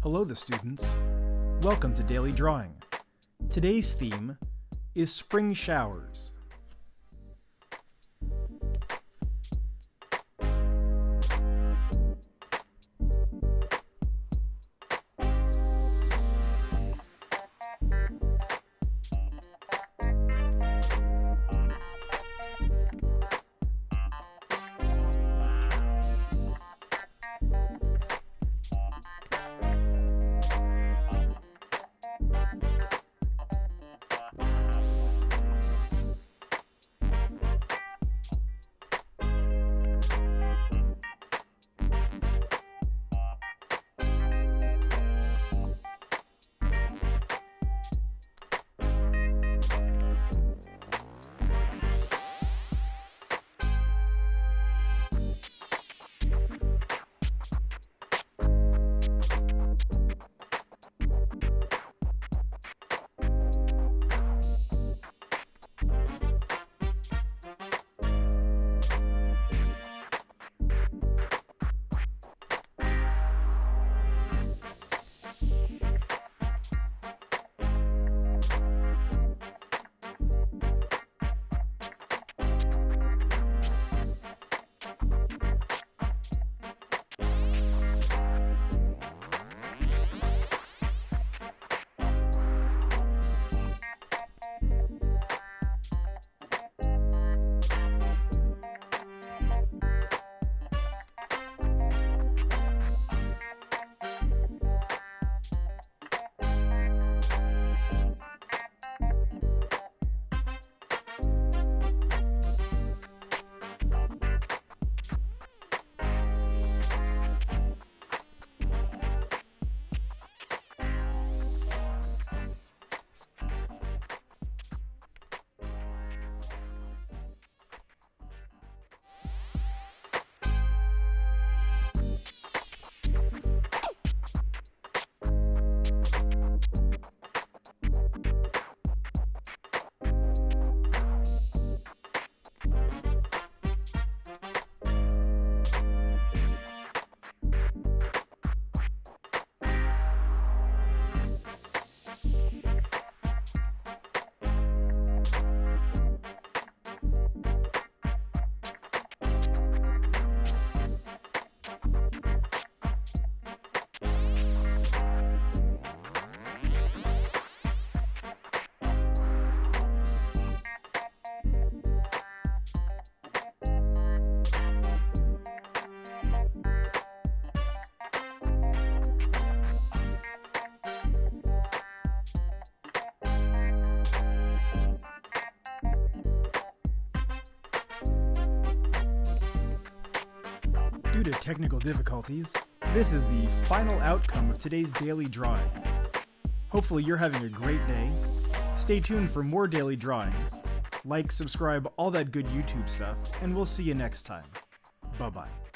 Hello the students. Welcome to Daily Drawing. Today's theme is spring showers. Due to technical difficulties, this is the final outcome of today's daily drawing. Hopefully you're having a great day. Stay tuned for more daily drawings. Like, subscribe, all that good YouTube stuff, and we'll see you next time. Bye-bye.